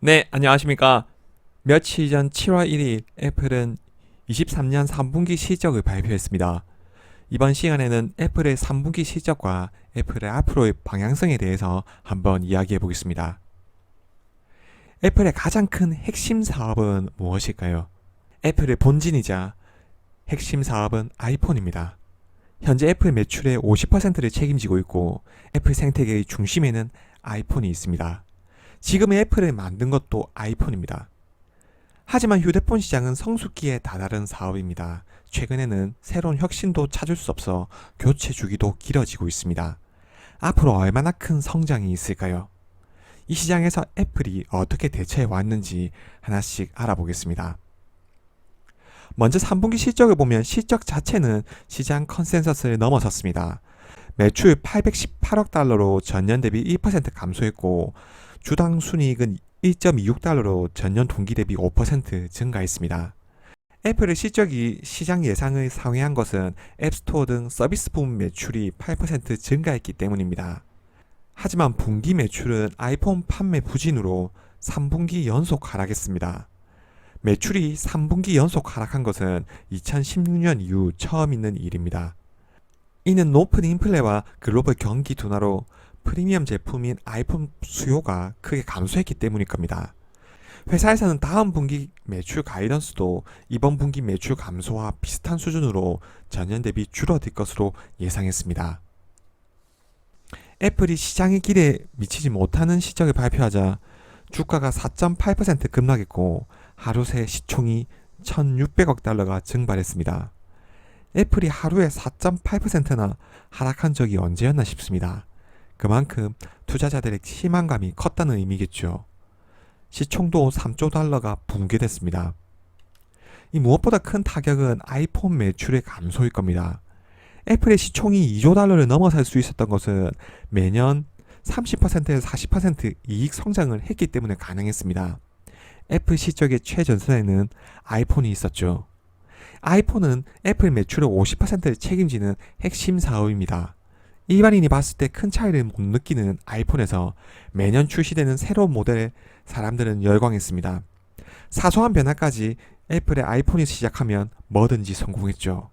네, 안녕하십니까. 며칠 전 7월 1일 애플은 23년 3분기 실적을 발표했습니다. 이번 시간에는 애플의 3분기 실적과 애플의 앞으로의 방향성에 대해서 한번 이야기해 보겠습니다. 애플의 가장 큰 핵심 사업은 무엇일까요? 애플의 본진이자 핵심 사업은 아이폰입니다. 현재 애플 매출의 50%를 책임지고 있고 애플 생태계의 중심에는 아이폰이 있습니다. 지금의 애플을 만든 것도 아이폰입니다. 하지만 휴대폰 시장은 성숙기에 다다른 사업입니다. 최근에는 새로운 혁신도 찾을 수 없어 교체 주기도 길어지고 있습니다. 앞으로 얼마나 큰 성장이 있을까요? 이 시장에서 애플이 어떻게 대처해 왔는지 하나씩 알아보겠습니다. 먼저 3분기 실적을 보면 실적 자체는 시장 컨센서스를 넘어섰습니다. 매출 818억 달러로 전년 대비 1% 감소했고 주당 순이익은 1.26달러로 전년 동기 대비 5% 증가했습니다. 애플의 실적이 시장 예상을 상회한 것은 앱스토어 등 서비스 부문 매출이 8% 증가했기 때문입니다. 하지만 분기 매출은 아이폰 판매 부진으로 3분기 연속 하락했습니다. 매출이 3분기 연속 하락한 것은 2016년 이후 처음 있는 일입니다. 이는 높은 인플레와 글로벌 경기 둔화로 프리미엄 제품인 아이폰 수요가 크게 감소했기 때문일 겁니다. 회사에서는 다음 분기 매출 가이던스도 이번 분기 매출 감소와 비슷한 수준으로 전년 대비 줄어들 것으로 예상했습니다. 애플이 시장의 기대에 미치지 못하는 실적을 발표하자 주가가 4.8% 급락했고 하루 새 시총이 1,600억 달러가 증발했습니다. 애플이 하루에 4.8%나 하락한 적이 언제였나 싶습니다. 그만큼 투자자들의 희망감이 컸다는 의미겠죠. 시총도 3조 달러가 붕괴됐습니다. 이 무엇보다 큰 타격은 아이폰 매출의 감소일 겁니다. 애플의 시총이 2조 달러를 넘어설 수 있었던 것은 매년 30%에서 40% 이익 성장을 했기 때문에 가능했습니다. 애플 실적의 최전선에는 아이폰이 있었죠. 아이폰은 애플 매출의 50%를 책임지는 핵심 사업입니다. 일반인이 봤을 때 큰 차이를 못 느끼는 아이폰에서 매년 출시되는 새로운 모델에 사람들은 열광했습니다. 사소한 변화까지 애플의 아이폰이 시작하면 뭐든지 성공했죠.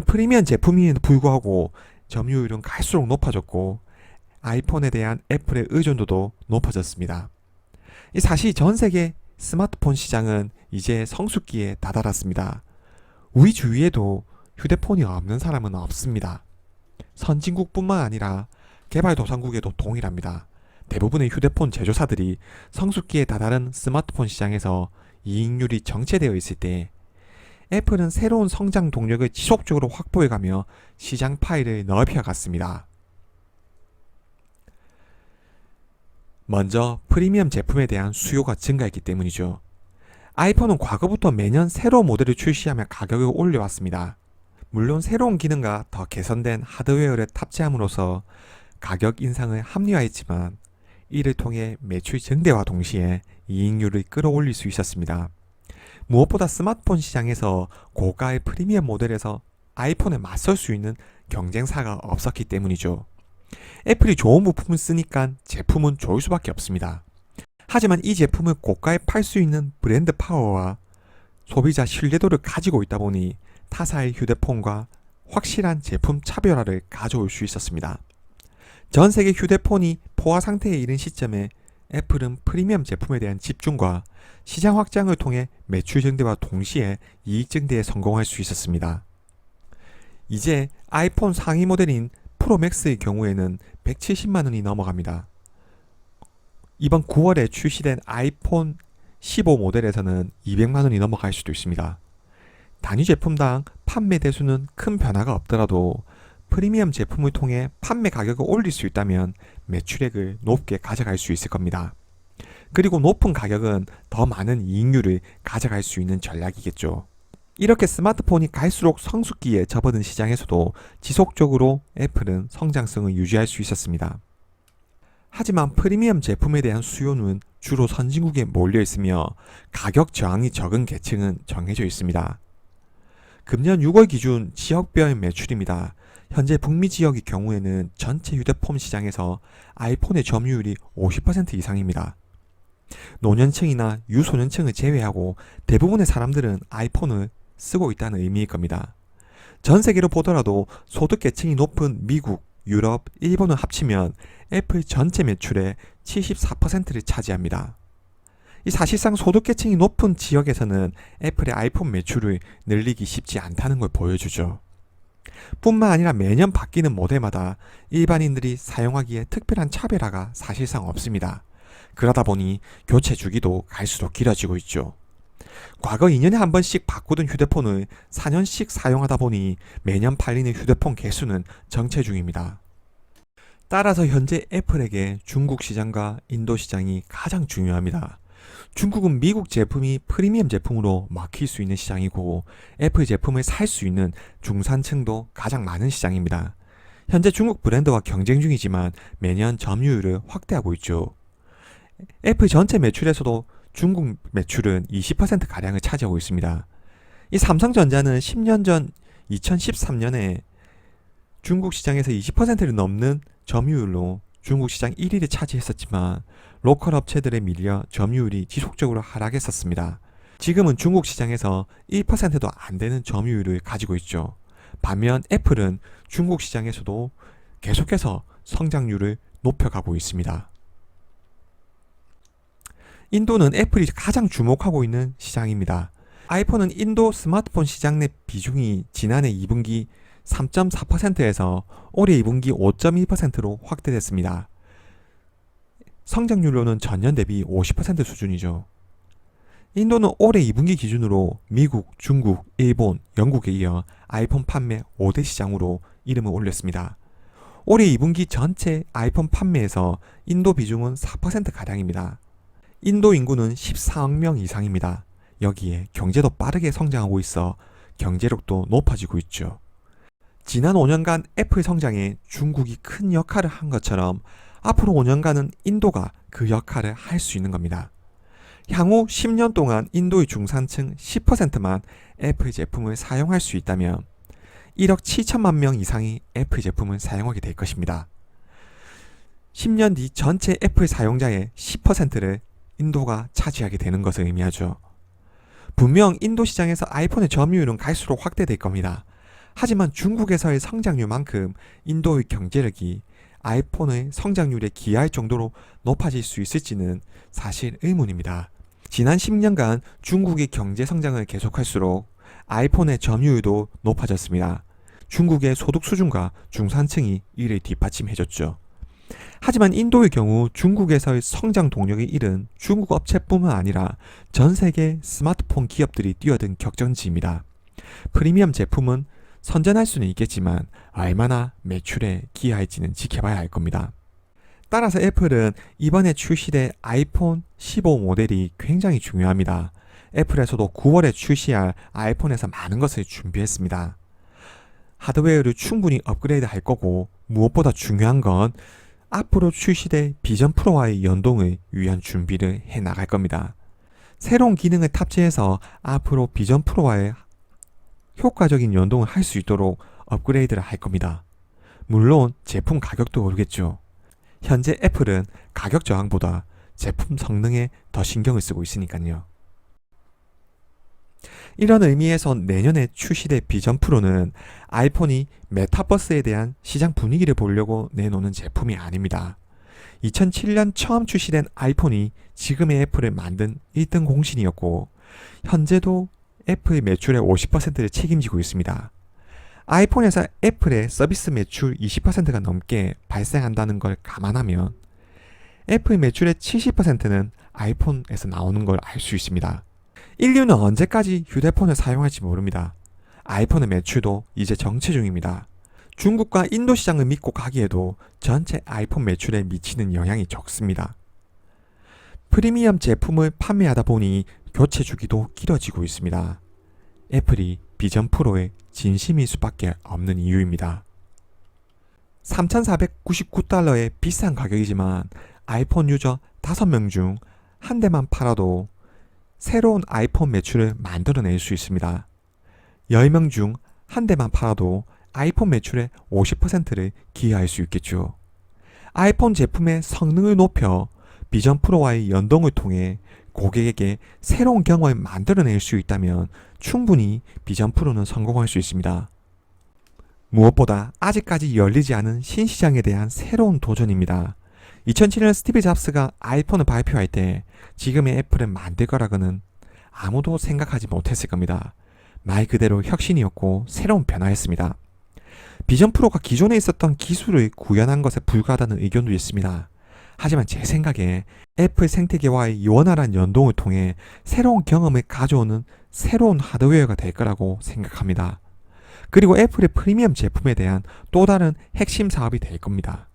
프리미엄 제품임에도 불구하고 점유율은 갈수록 높아졌고 아이폰에 대한 애플의 의존도도 높아졌습니다. 사실 전 세계 스마트폰 시장은 이제 성숙기에 다다랐습니다. 우리 주위에도 휴대폰이 없는 사람은 없습니다. 선진국뿐만 아니라 개발도상국에도 동일합니다. 대부분의 휴대폰 제조사들이 성숙기에 다다른 스마트폰 시장에서 이익률이 정체되어 있을 때 애플은 새로운 성장 동력을 지속적으로 확보해가며 시장 파일을 넓혀갔습니다. 먼저 프리미엄 제품에 대한 수요가 증가했기 때문이죠. 아이폰은 과거부터 매년 새로운 모델을 출시하며 가격을 올려왔습니다. 물론 새로운 기능과 더 개선된 하드웨어를 탑재함으로써 가격 인상을 합리화했지만 이를 통해 매출 증대와 동시에 이익률을 끌어올릴 수 있었습니다. 무엇보다 스마트폰 시장에서 고가의 프리미엄 모델에서 아이폰에 맞설 수 있는 경쟁사가 없었기 때문이죠. 애플이 좋은 부품을 쓰니까 제품은 좋을 수밖에 없습니다. 하지만 이 제품을 고가에 팔 수 있는 브랜드 파워와 소비자 신뢰도를 가지고 있다 보니 타사의 휴대폰과 확실한 제품 차별화를 가져올 수 있었습니다. 전 세계 휴대폰이 포화 상태에 이른 시점에 애플은 프리미엄 제품에 대한 집중과 시장 확장을 통해 매출 증대와 동시에 이익 증대에 성공할 수 있었습니다. 이제 아이폰 상위 모델인 프로맥스의 경우에는 170만 원이 넘어갑니다. 이번 9월에 출시된 아이폰 15 모델에서는 200만 원이 넘어갈 수도 있습니다. 단위 제품당 판매 대수는 큰 변화가 없더라도 프리미엄 제품을 통해 판매 가격을 올릴 수 있다면 매출액을 높게 가져갈 수 있을 겁니다. 그리고 높은 가격은 더 많은 이익률을 가져갈 수 있는 전략이겠죠. 이렇게 스마트폰이 갈수록 성숙기에 접어든 시장에서도 지속적으로 애플은 성장성을 유지할 수 있었습니다. 하지만 프리미엄 제품에 대한 수요는 주로 선진국에 몰려 있으며 가격 저항이 적은 계층은 정해져 있습니다. 금년 6월 기준 지역별 매출입니다. 현재 북미 지역의 경우에는 전체 휴대폰 시장에서 아이폰의 점유율이 50% 이상입니다. 노년층이나 유소년층을 제외하고 대부분의 사람들은 아이폰을 쓰고 있다는 의미일 겁니다. 전 세계로 보더라도 소득계층이 높은 미국, 유럽, 일본을 합치면 애플 전체 매출의 74%를 차지합니다. 이 사실상 소득계층이 높은 지역에서는 애플의 아이폰 매출을 늘리기 쉽지 않다는 걸 보여주죠. 뿐만 아니라 매년 바뀌는 모델마다 일반인들이 사용하기에 특별한 차별화가 사실상 없습니다. 그러다 보니 교체 주기도 갈수록 길어지고 있죠. 과거 2년에 한 번씩 바꾸던 휴대폰을 4년씩 사용하다 보니 매년 팔리는 휴대폰 개수는 정체 중입니다. 따라서 현재 애플에게 중국 시장과 인도 시장이 가장 중요합니다. 중국은 미국 제품이 프리미엄 제품으로 먹힐 수 있는 시장이고 애플 제품을 살 수 있는 중산층도 가장 많은 시장입니다. 현재 중국 브랜드와 경쟁 중이지만 매년 점유율을 확대하고 있죠. 애플 전체 매출에서도 중국 매출은 20%가량을 차지하고 있습니다. 이 삼성전자는 10년 전 2013년에 중국 시장에서 20%를 넘는 점유율로 중국 시장 1위를 차지했었지만 로컬 업체들에 밀려 점유율이 지속적으로 하락했었습니다. 지금은 중국 시장에서 1%도 안 되는 점유율을 가지고 있죠. 반면 애플은 중국 시장에서도 계속해서 성장률을 높여가고 있습니다. 인도는 애플이 가장 주목하고 있는 시장입니다. 아이폰은 인도 스마트폰 시장 내 비중이 지난해 2분기 3.4%에서 올해 2분기 5.2%로 확대됐습니다. 성장률로는 전년 대비 50% 수준이죠. 인도는 올해 2분기 기준으로 미국, 중국, 일본, 영국에 이어 아이폰 판매 5대 시장으로 이름을 올렸습니다. 올해 2분기 전체 아이폰 판매에서 인도 비중은 4%가량입니다. 인도 인구는 14억 명 이상입니다. 여기에 경제도 빠르게 성장하고 있어 경제력도 높아지고 있죠. 지난 5년간 애플 성장에 중국이 큰 역할을 한 것처럼 앞으로 5년간은 인도가 그 역할을 할 수 있는 겁니다. 향후 10년 동안 인도의 중산층 10%만 애플 제품을 사용할 수 있다면 1억 7천만 명 이상이 애플 제품을 사용하게 될 것입니다. 10년 뒤 전체 애플 사용자의 10%를 인도가 차지하게 되는 것을 의미하죠. 분명 인도 시장에서 아이폰의 점유율은 갈수록 확대될 겁니다. 하지만 중국에서의 성장률만큼 인도의 경제력이 아이폰의 성장률에 기여할 정도로 높아질 수 있을지는 사실 의문입니다. 지난 10년간 중국이 경제 성장을 계속할수록 아이폰의 점유율도 높아졌습니다. 중국의 소득 수준과 중산층이 이를 뒷받침해줬죠. 하지만 인도의 경우 중국에서의 성장 동력이 잃은 중국 업체뿐만 아니라 전 세계 스마트폰 기업들이 뛰어든 격전지입니다. 프리미엄 제품은 선전할 수는 있겠지만 얼마나 매출에 기여할지는 지켜봐야 할 겁니다. 따라서 애플은 이번에 출시될 아이폰 15 모델이 굉장히 중요합니다. 애플에서도 9월에 출시할 아이폰에서 많은 것을 준비했습니다. 하드웨어를 충분히 업그레이드 할 거고 무엇보다 중요한 건 앞으로 출시될 비전 프로와의 연동을 위한 준비를 해 나갈 겁니다. 새로운 기능을 탑재해서 앞으로 비전 프로와의 효과적인 연동을 할 수 있도록 업그레이드를 할 겁니다. 물론 제품 가격도 오르겠죠. 현재 애플은 가격 저항보다 제품 성능에 더 신경을 쓰고 있으니까요. 이런 의미에서 내년에 출시될 비전 프로는 아이폰이 메타버스에 대한 시장 분위기를 보려고 내놓는 제품이 아닙니다. 2007년 처음 출시된 아이폰이 지금의 애플을 만든 1등 공신이었고 현재도 애플 매출의 50%를 책임지고 있습니다. 아이폰에서 애플의 서비스 매출 20%가 넘게 발생한다는 걸 감안하면 애플 매출의 70%는 아이폰에서 나오는 걸 알 수 있습니다. 인류는 언제까지 휴대폰을 사용할지 모릅니다. 아이폰의 매출도 이제 정체 중입니다. 중국과 인도 시장을 믿고 가기에도 전체 아이폰 매출에 미치는 영향이 적습니다. 프리미엄 제품을 판매하다 보니 교체 주기도 길어지고 있습니다. 애플이 비전 프로의 진심일 수밖에 없는 이유입니다. 3,499달러의 비싼 가격이지만 아이폰 유저 5명 중 한 대만 팔아도 새로운 아이폰 매출을 만들어낼 수 있습니다. 10명 중 한 대만 팔아도 아이폰 매출의 50%를 기여할 수 있겠죠. 아이폰 제품의 성능을 높여 비전 프로와의 연동을 통해 고객에게 새로운 경험을 만들어낼 수 있다면 충분히 비전 프로는 성공할 수 있습니다. 무엇보다 아직까지 열리지 않은 신시장에 대한 새로운 도전입니다. 2007년 스티브 잡스가 아이폰을 발표할 때 지금의 애플을 만들 거라고는 아무도 생각하지 못했을 겁니다. 말 그대로 혁신이었고 새로운 변화였습니다. 비전 프로가 기존에 있었던 기술을 구현한 것에 불과하다는 의견도 있습니다. 하지만 제 생각에 애플 생태계와의 원활한 연동을 통해 새로운 경험을 가져오는 새로운 하드웨어가 될 거라고 생각합니다. 그리고 애플의 프리미엄 제품에 대한 또 다른 핵심 사업이 될 겁니다.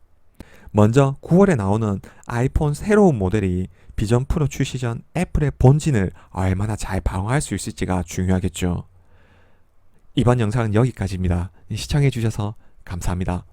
먼저 9월에 나오는 아이폰 새로운 모델이 비전 프로 출시 전 애플의 본진을 얼마나 잘 방어할 수 있을지가 중요하겠죠. 이번 영상은 여기까지입니다. 시청해주셔서 감사합니다.